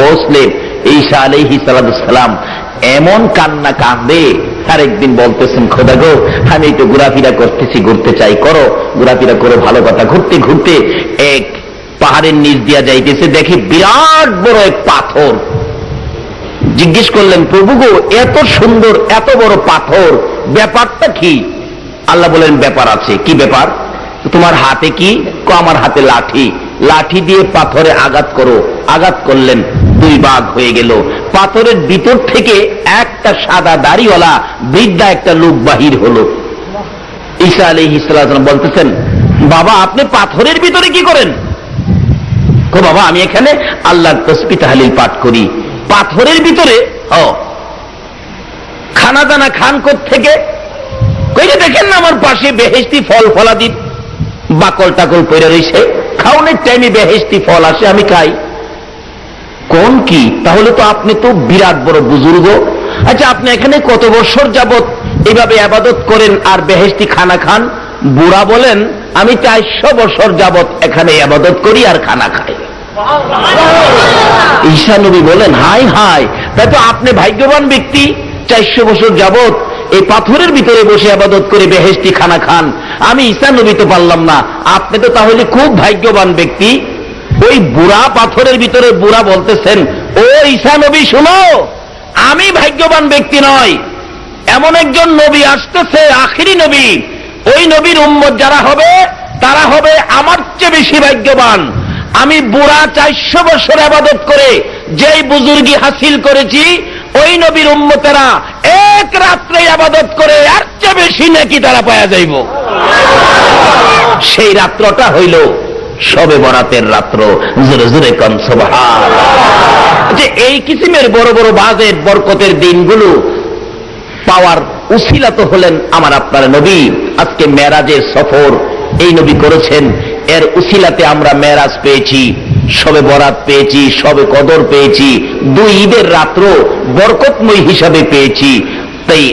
পৌঁছলে ঈসা আলাইহিস সালাম এমন কান্না কাঁদে, আর একদিন বলতেছেন, খোদা গো, আমি একটু ঘোরাফেরা করতেছি, ঘুরতে চাই, করো, ঘোরাফেরা করো, ভালো কথা। ঘুরতে ঘুরতে এক পাহাড়ের নিচ দিয়া যাইতেছে, দেখি বিরাট বড় এক পাথর। জিজ্ঞেস করলেন, প্রভু গো, এত সুন্দর এত বড় পাথর, ব্যাপারটা কি? আল্লাহ বলেন, ব্যাপার আছে। কি ব্যাপার? তোমার হাতে কি? আমার হাতে লাঠি, লাঠি দিয়ে পাথরে আঘাত করো। আঘাত করলেন, দুই ভাগ হয়ে গেল। পাথরের ভিতর থেকে একটা সাদা দাড়িওয়ালা বৃদ্ধা একটা লোক বাহির হলো। ঈসা আলাইহিস সালাম বলতেছেন, বাবা, আপনি পাথরের ভিতরে কি করেন? বাবা, আমি এখানে আল্লাহর তাসবিহ তাহলিল পাঠ করি। পাথরের ভিতরে? খানা দানা খান কোত্থেকে? কইলে, দেখেন না আমার পাশে বেহেশতি ফল ফলাদি বাকল টাকল পড়ে রয়েছে, খাওয়ানোর টাইমে বেহেশতি ফল আসে, আমি খাই। কোন কি? তাহলে তো আপনি তো বিরাট বড় বুজুর্গ। আচ্ছা, আপনি এখানে কত বছর যাবত এইভাবে ইবাদত করেন আর বেহেশতি খানা খান? বুড়া বলেন, আমি 400 বছর যাবত এখানে ইবাদত করি আর খানা খাই। ঈসা নবী বলেন, হাই হাই, তাই তো আপনি ভাগ্যবান ব্যক্তি, 400 বছর যাবত এই পাথরের ভিতরে বসে ইবাদত করে বেহেশতি খানা খান। আমি ঈসা নবী তো পারলাম না, আপনি তো তাহলে খুব ভাগ্যবান ব্যক্তি। ওই বুড়া পাথরের ভিতরে বুড়া বলতেছেন, ও ঈসা নবী, শুনো, আমি ভাগ্যবান ব্যক্তি নয়, এমন একজন নবী আসতেছে, আখিরি নবী। ওই নবীর উম্মত যারা হবে তারা হবে আমার চেয়ে বেশি ভাগ্যবান। আমি বুড়া 400 বছর ইবাদত করে যেই বুজুর্গি হাসিল করেছি, ওই নবীর উম্মতেরা এক রাত্রে ইবাদত করে আর চেয়ে বেশি নেকি তারা পাওয়া যাইব। সেই রাত্রটা হইল শবে বরাতের রাত্র। জোরে জোরে কোন সুবহানাল্লাহ। যে এই কিসিমের বড় বড় বাজেট বরকতের দিনগুলো পাওয়ার উসিলা তো হলেন আমার আপনার নবী। আজকে মেরাজের সফর এই নবী করেছেন, এর উসিলাতে আমরা মেরাজ পেয়েছি, শবে বরাত পেয়েছি, শবে কদর পেয়েছি, দুই ঈদের রাত্র বরকতময় হিসাবে পেয়েছি। তাই